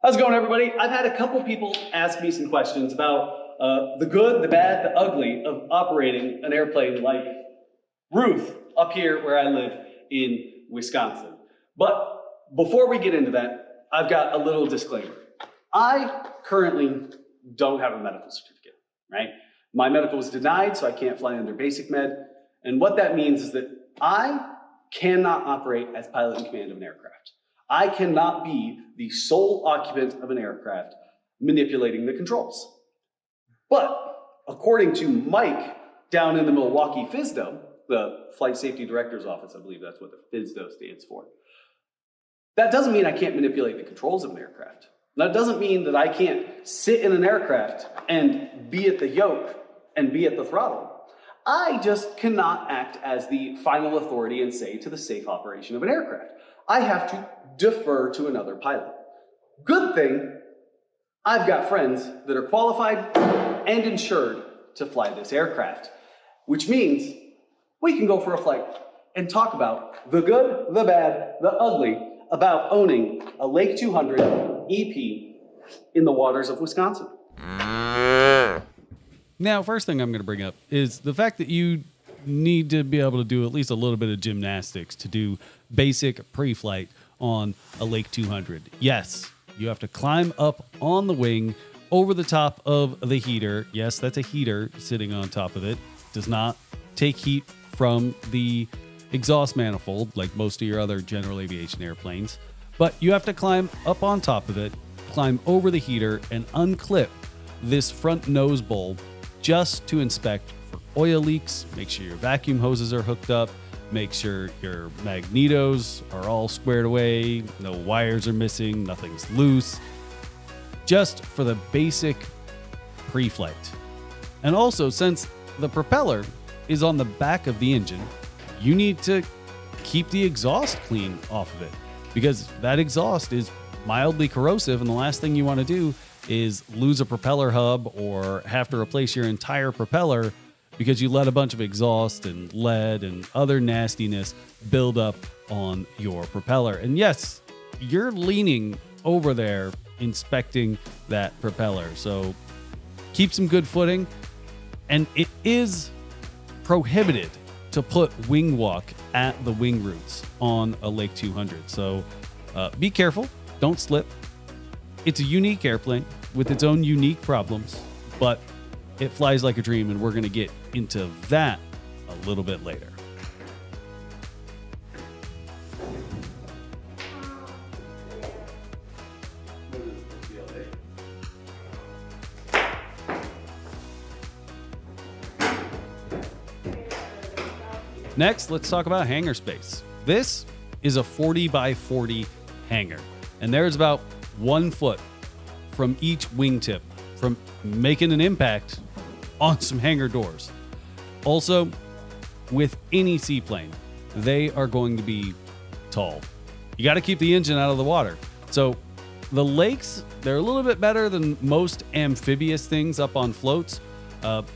How's it going, everybody? I've had a couple people ask me some questions about the good, the bad, the ugly of operating an airplane like Ruth up here where I live in Wisconsin. But before we get into that, I've got a little disclaimer. I currently don't have a medical certificate, right? My medical was denied, so I can't fly under basic med. And what that means is that I cannot operate as pilot in command of an aircraft. I cannot be the sole occupant of an aircraft manipulating the controls. But according to Mike down in the Milwaukee FSDO, the Flight Safety Director's Office, I believe that's what the FSDO stands for, that doesn't mean I can't manipulate the controls of an aircraft. That doesn't mean that I can't sit in an aircraft and be at the yoke and be at the throttle. I just cannot act as the final authority and say to the safe operation of an aircraft. I have to defer to another pilot. Good thing, I've got friends that are qualified and insured to fly this aircraft, which means we can go for a flight and talk about the good, the bad, the ugly about owning a Lake 200 EP in the waters of Wisconsin. Now, first thing I'm going to bring up is the fact that you need to be able to do at least a little bit of gymnastics to do basic pre-flight on a Lake 200. Yes, you have to climb up on the wing over the top of the heater. Yes, that's a heater sitting on top of it. Does not take heat from the exhaust manifold like most of your other general aviation airplanes. But you have to climb up on top of it, climb over the heater, and unclip this front nose bowl just to inspect for oil leaks, make sure your vacuum hoses are hooked up, make sure your magnetos are all squared away, no wires are missing, nothing's loose, just for the basic pre-flight. And also, since the propeller is on the back of the engine, you need to keep the exhaust clean off of it because that exhaust is mildly corrosive, and the last thing you want to do is lose a propeller hub or have to replace your entire propeller because you let a bunch of exhaust and lead and other nastiness build up on your propeller. And yes, you're leaning over there inspecting that propeller. So keep some good footing. And it is prohibited to put wing walk at the wing roots on a Lake 200. So be careful, don't slip. It's a unique airplane with its own unique problems, but it flies like a dream, and we're going to get into that a little bit later. Next, let's talk about hangar space. This is a 40 by 40 hangar, and there's about 1 foot from each wingtip from making an impact on some hangar doors. Also, with any seaplane, they are going to be tall. You got to keep the engine out of the water. So the lakes, they're a little bit better than most amphibious things up on floats,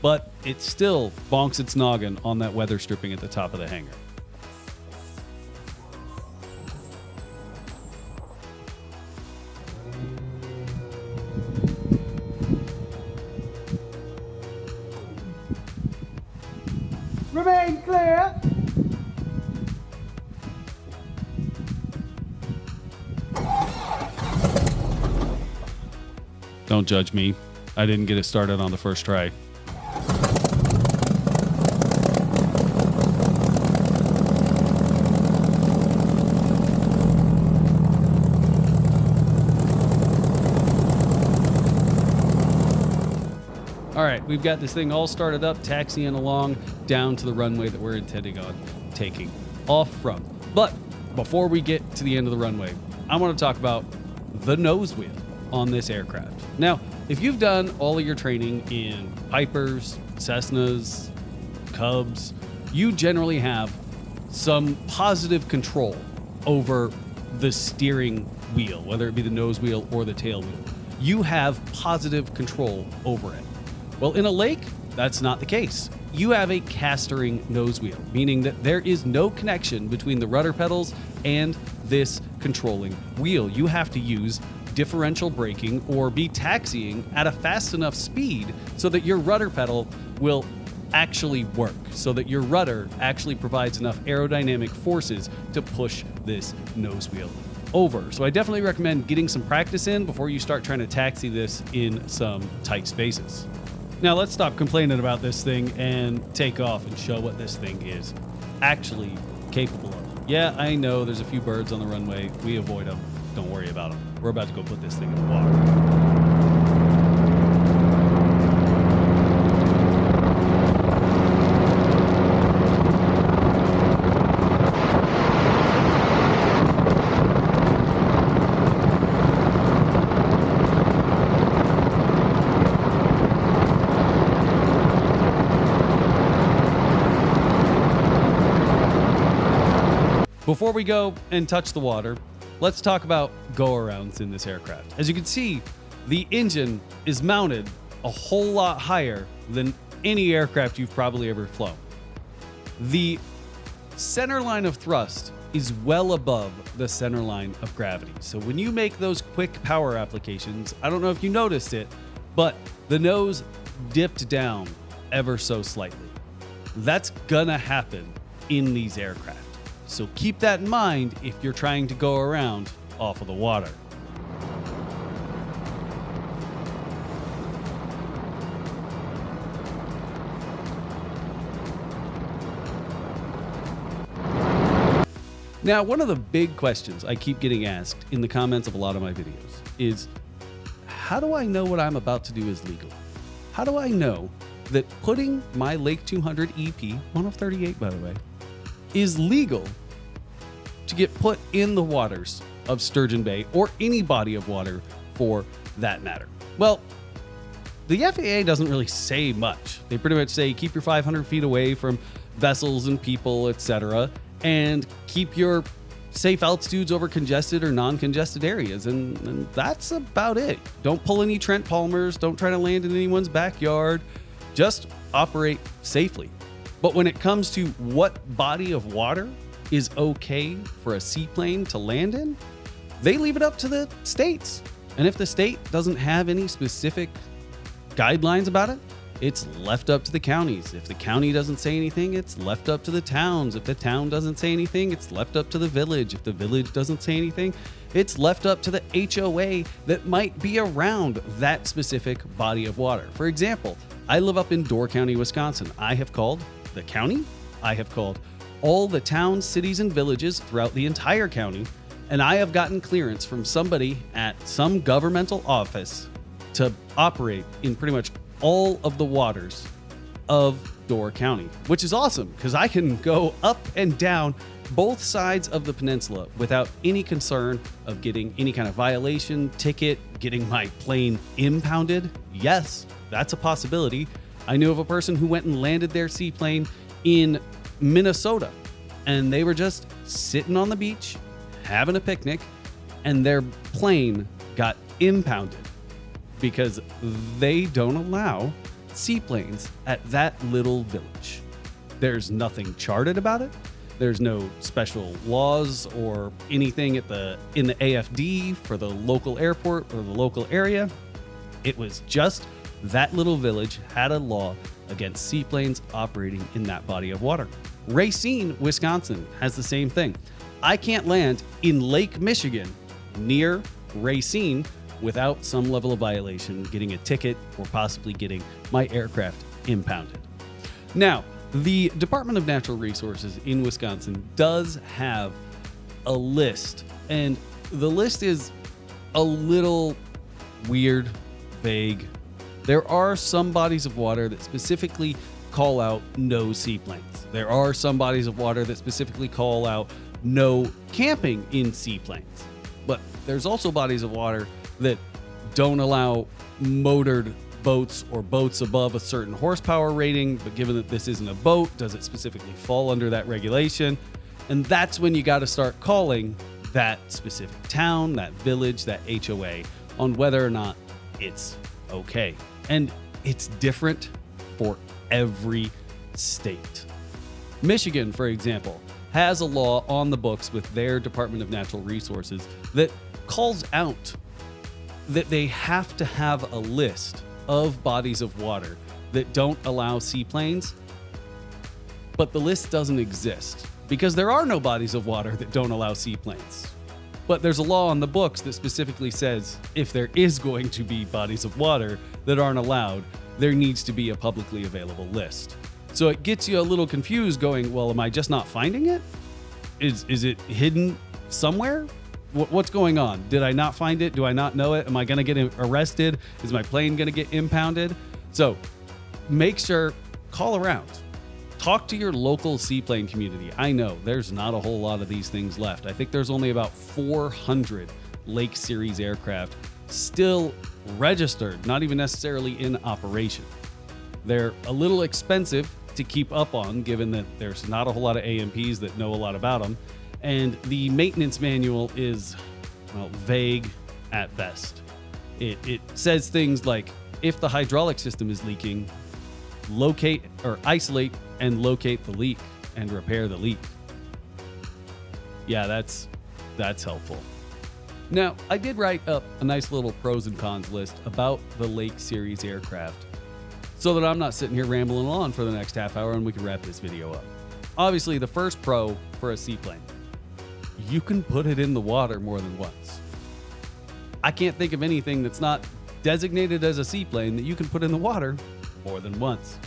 but it still bonks its noggin on that weather stripping at the top of the hangar. Remain clear. Don't judge me. I didn't get it started on the first try. All right, we've got this thing all started up, taxiing along down to the runway that we're intending on taking off from. But before we get to the end of the runway, I want to talk about the nose wheel on this aircraft. Now, if you've done all of your training in Pipers, Cessnas, Cubs, you generally have some positive control over the steering wheel, whether it be the nose wheel or the tail wheel. You have positive control over it. Well, in a lake, that's not the case. You have a castering nose wheel, meaning that there is no connection between the rudder pedals and this controlling wheel. You have to use differential braking or be taxiing at a fast enough speed so that your rudder pedal will actually work, so that your rudder actually provides enough aerodynamic forces to push this nose wheel over. So I definitely recommend getting some practice in before you start trying to taxi this in some tight spaces. Now let's stop complaining about this thing and take off and show what this thing is actually capable of. Yeah, I know there's a few birds on the runway. We avoid them. Don't worry about them. We're about to go put this thing in the water. Before we go and touch the water, let's talk about go-arounds in this aircraft. As you can see, the engine is mounted a whole lot higher than any aircraft you've probably ever flown. The center line of thrust is well above the center line of gravity. So when you make those quick power applications, I don't know if you noticed it, but the nose dipped down ever so slightly. That's gonna happen in these aircraft. So keep that in mind if you're trying to go around off of the water. Now, one of the big questions I keep getting asked in the comments of a lot of my videos is, how do I know what I'm about to do is legal? How do I know that putting my Lake 200 EP, one of 38 by the way, is legal to get put in the waters of Sturgeon Bay or any body of water for that matter? Well, the FAA doesn't really say much. They pretty much say keep your 500 feet away from vessels and people, etc., and keep your safe altitudes over congested or non-congested areas, and that's about it. Don't pull any Trent Palmers, don't try to land in anyone's backyard, just operate safely. But when it comes to what body of water is okay for a seaplane to land in, they leave it up to the states. And if the state doesn't have any specific guidelines about it, it's left up to the counties. If the county doesn't say anything, it's left up to the towns. If the town doesn't say anything, it's left up to the village. If the village doesn't say anything, it's left up to the HOA that might be around that specific body of water. For example, I live up in Door County, Wisconsin. I have called the county, I have called all the towns, cities, and villages throughout the entire county, and I have gotten clearance from somebody at some governmental office to operate in pretty much all of the waters of Door County, which is awesome because I can go up and down both sides of the peninsula without any concern of getting any kind of violation, ticket, getting my plane impounded. Yes, that's a possibility. I knew of a person who went and landed their seaplane in Minnesota, and they were just sitting on the beach having a picnic, and their plane got impounded because they don't allow seaplanes at that little village. There's nothing charted about it. There's no special laws or anything in the AFD for the local airport or the local area. It was just that little village had a law against seaplanes operating in that body of water. Racine, Wisconsin has the same thing. I can't land in Lake Michigan near Racine without some level of violation, getting a ticket, or possibly getting my aircraft impounded. Now, the Department of Natural Resources in Wisconsin does have a list, and the list is a little weird, vague. There are some bodies of water that specifically call out no seaplanes. There are some bodies of water that specifically call out no camping in seaplanes. But there's also bodies of water that don't allow motored boats or boats above a certain horsepower rating, but given that this isn't a boat, does it specifically fall under that regulation? And that's when you got to start calling that specific town, that village, that HOA on whether or not it's okay. And it's different for every state. Michigan, for example, has a law on the books with their Department of Natural Resources that calls out that they have to have a list of bodies of water that don't allow seaplanes, but the list doesn't exist because there are no bodies of water that don't allow seaplanes. But there's a law on the books that specifically says if there is going to be bodies of water that aren't allowed, there needs to be a publicly available list. So it gets you a little confused going, well, am I just not finding it? Is it hidden somewhere? What's going on? Did I not find it? Do I not know it? Am I going to get arrested? Is my plane going to get impounded? So make sure, call around. Talk to your local seaplane community. I know there's not a whole lot of these things left. I think there's only about 400 Lake Series aircraft still registered, not even necessarily in operation. They're a little expensive to keep up on, given that there's not a whole lot of AMPs that know a lot about them. And the maintenance manual is, well, vague at best. It says things like, if the hydraulic system is leaking, locate or isolate and locate the leak and repair the leak. Yeah, that's helpful. Now, I did write up a nice little pros and cons list about the Lake Series aircraft so that I'm not sitting here rambling on for the next half hour and we can wrap this video up. Obviously, the first pro for a seaplane, you can put it in the water more than once. I can't think of anything that's not designated as a seaplane that you can put in the water more than once.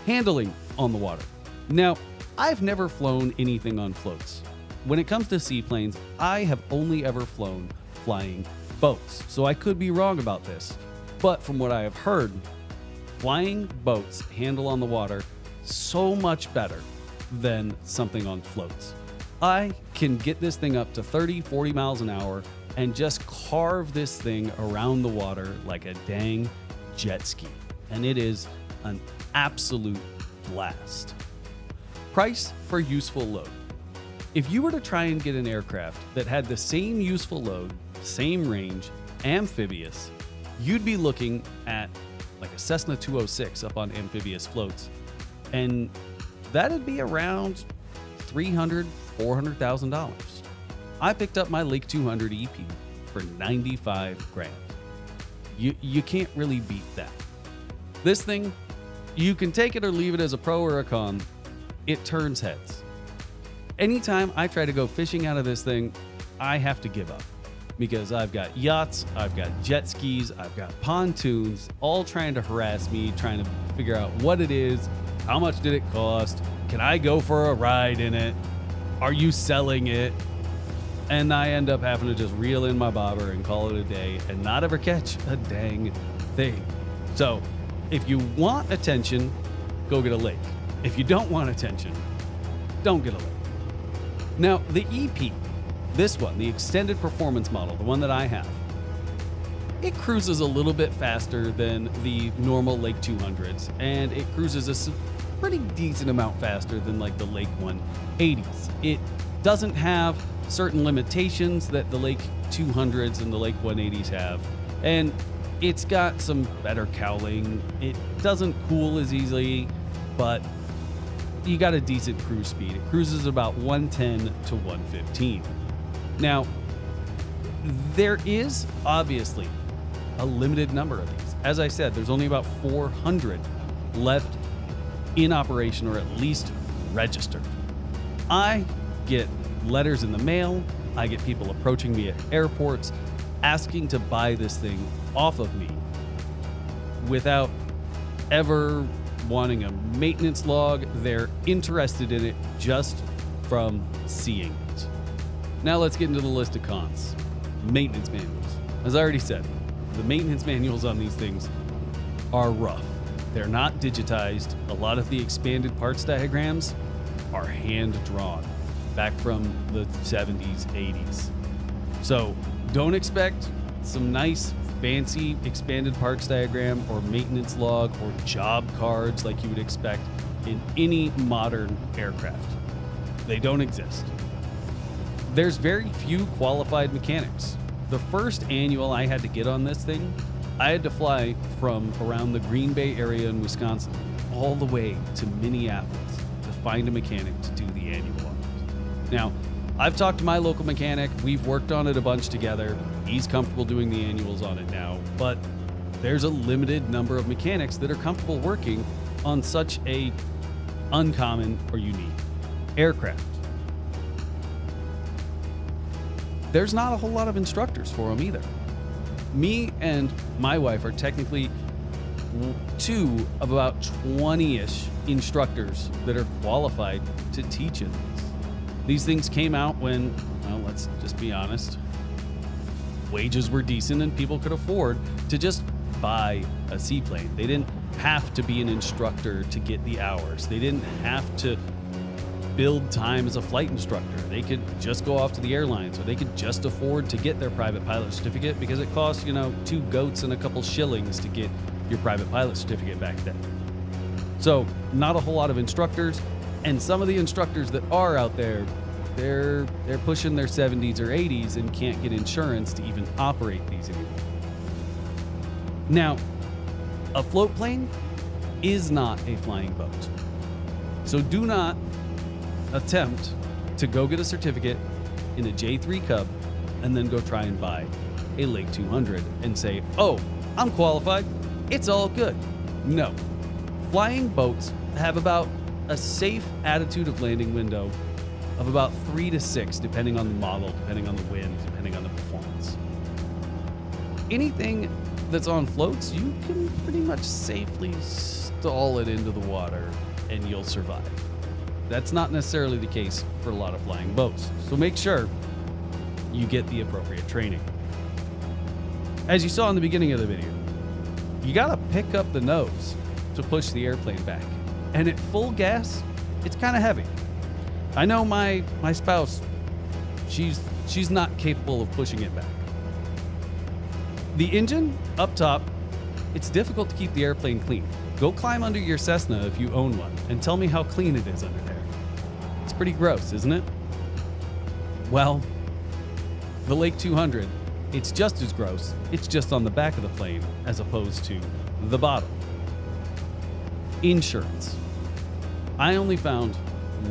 Handling on the water. Now, I've never flown anything on floats. When it comes to seaplanes, I have only ever flown flying boats, so I could be wrong about this. But from what I have heard, flying boats handle on the water so much better than something on floats. I can get this thing up to 30, 40 miles an hour and just carve this thing around the water like a dang jet ski. And it is an absolute blast. Price for useful load. If you were to try and get an aircraft that had the same useful load, same range, amphibious, you'd be looking at like a Cessna 206 up on amphibious floats. And that'd be around $300,000, $400,000. I picked up my Lake 200 EP for 95 grand. You can't really beat that. This thing, you can take it or leave it as a pro or a con. It turns heads. Anytime I try to go fishing out of this thing, I have to give up because I've got yachts, I've got jet skis, I've got pontoons, all trying to harass me, trying to figure out what it is, how much did it cost, can I go for a ride in it, are you selling it? And I end up having to just reel in my bobber and call it a day and not ever catch a dang thing. So if you want attention, go get a lake. If you don't want attention, don't get a lake. Now, the EP, this one, the extended performance model, the one that I have, it cruises a little bit faster than the normal Lake 200s, and it cruises a pretty decent amount faster than like the Lake 180s. It doesn't have certain limitations that the Lake 200s and the Lake 180s have, and it's got some better cowling. It doesn't cool as easily, but you got a decent cruise speed. It cruises about 110 to 115. Now, there is obviously a limited number of these. As I said, there's only about 400 left in operation or at least registered. I get letters in the mail. I get people approaching me at airports asking to buy this thing off of me without ever wanting a maintenance log. They're interested in it just from seeing it. Now let's get into the list of cons. Maintenance manuals. As I already said, the maintenance manuals on these things are rough. They're not digitized. A lot of the expanded parts diagrams are hand drawn back from the 70s, 80s. So don't expect some nice fancy expanded parts diagram or maintenance log or job cards like you would expect in any modern aircraft. They don't exist. There's very few qualified mechanics. The first annual I had to get on this thing, I had to fly from around the Green Bay area in Wisconsin all the way to Minneapolis to find a mechanic to do the annual on it. Now, I've talked to my local mechanic. We've worked on it a bunch together. He's comfortable doing the annuals on it now, but there's a limited number of mechanics that are comfortable working on such a uncommon or unique aircraft. There's not a whole lot of instructors for them either. Me and my wife are technically two of about 20-ish instructors that are qualified to teach in these. These things came out when, well, let's just be honest, wages were decent and people could afford to just buy a seaplane. They didn't have to be an instructor to get the hours. They didn't have to build time as a flight instructor. They could just go off to the airlines, or they could just afford to get their private pilot certificate because it costs, 2 goats and a couple shillings to get your private pilot certificate back then. So not a whole lot of instructors, and some of the instructors that are out there, they're pushing their 70s or 80s and can't get insurance to even operate these anymore. Now, a float plane is not a flying boat. So do not attempt to go get a certificate in a J3 Cub and then go try and buy a Lake 200 and say, oh, I'm qualified. It's all good. No. Flying boats have about a safe attitude of landing window of about 3 to 6, depending on the model, depending on the wind, depending on the performance. Anything that's on floats, you can pretty much safely stall it into the water and you'll survive. That's not necessarily the case for a lot of flying boats, so make sure you get the appropriate training. As you saw in the beginning of the video, you gotta pick up the nose to push the airplane back. And at full gas, it's kind of heavy. I know my spouse, she's not capable of pushing it back. The engine up top, it's difficult to keep the airplane clean. Go climb under your Cessna if you own one and tell me how clean it is under there. It's pretty gross, isn't it? Well, the Lake 200, it's just as gross. It's just on the back of the plane as opposed to the bottom. Insurance. I only found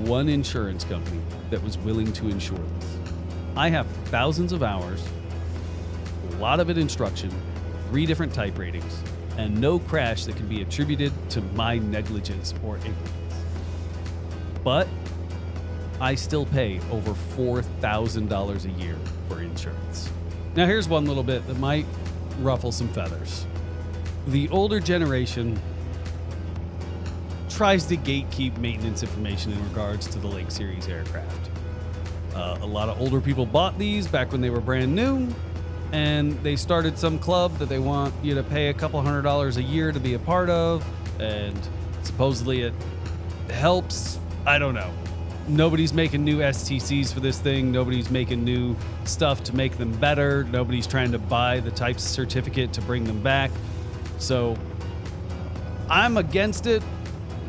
one insurance company that was willing to insure this. I have thousands of hours, a lot of it instruction, 3 different type ratings, and no crash that can be attributed to my negligence or ignorance. But I still pay over $4,000 a year for insurance. Now here's one little bit that might ruffle some feathers. The older generation tries to gatekeep maintenance information in regards to the Lake Series aircraft. A lot of older people bought these back when they were brand new, and they started some club that they want you to pay a couple $100 a year to be a part of, and supposedly it helps. I don't know. Nobody's making new STCs for this thing. Nobody's making new stuff to make them better. Nobody's trying to buy the type certificate to bring them back. So I'm against it.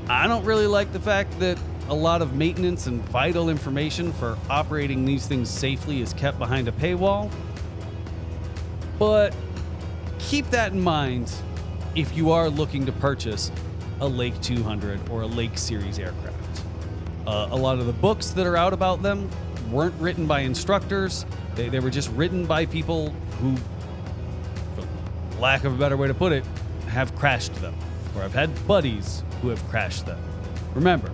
I don't really like the fact that a lot of maintenance and vital information for operating these things safely is kept behind a paywall. But keep that in mind if you are looking to purchase a Lake 200 or a Lake Series aircraft. A lot of the books that are out about them weren't written by instructors. They were just written by people who, for lack of a better way to put it, have crashed them. Or I've had buddies who have crashed them. Remember,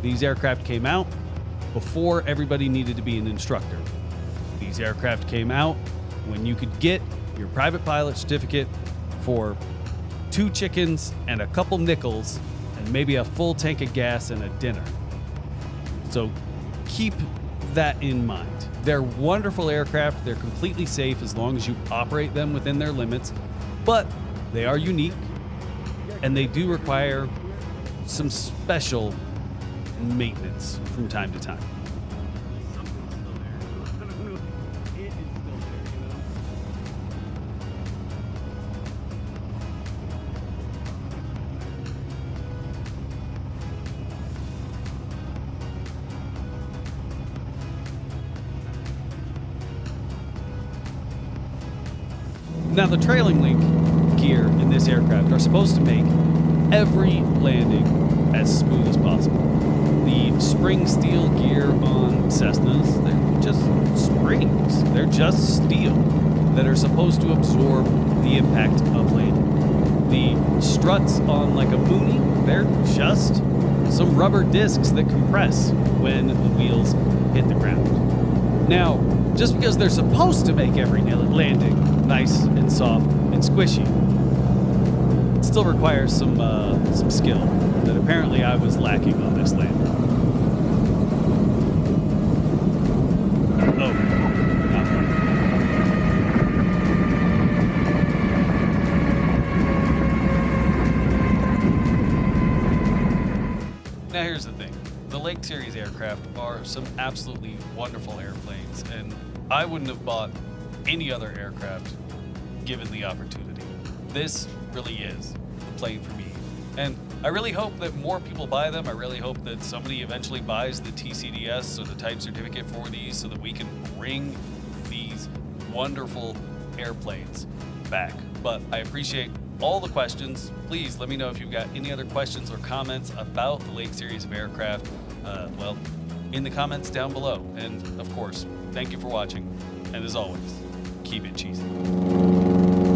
these aircraft came out before everybody needed to be an instructor. These aircraft came out when you could get your private pilot certificate for 2 chickens and a couple nickels and maybe a full tank of gas and a dinner. So keep that in mind. They're wonderful aircraft. They're completely safe as long as you operate them within their limits, but they are unique and they do require some special maintenance from time to time. Now, the trailing link gear in this aircraft are supposed to make every landing as smooth as possible. The spring steel gear on Cessnas, they're just springs. They're just steel that are supposed to absorb the impact of landing. The struts on like a Mooney, they're just some rubber discs that compress when the wheels hit the ground. Now, just because they're supposed to make every landing nice and soft and squishy, it still requires some skill that apparently I was lacking on this landing. Oh, not one. Now here's the thing. The Lake Series aircraft are some absolutely wonderful airplanes, and I wouldn't have bought any other aircraft given the opportunity. This really is the plane for me. And I really hope that more people buy them. I really hope that somebody eventually buys the TCDS or the type certificate for these so that we can bring these wonderful airplanes back. But I appreciate all the questions. Please let me know if you've got any other questions or comments about the Lake Series of aircraft. In the comments down below. And of course, thank you for watching. And as always, keep it cheesy.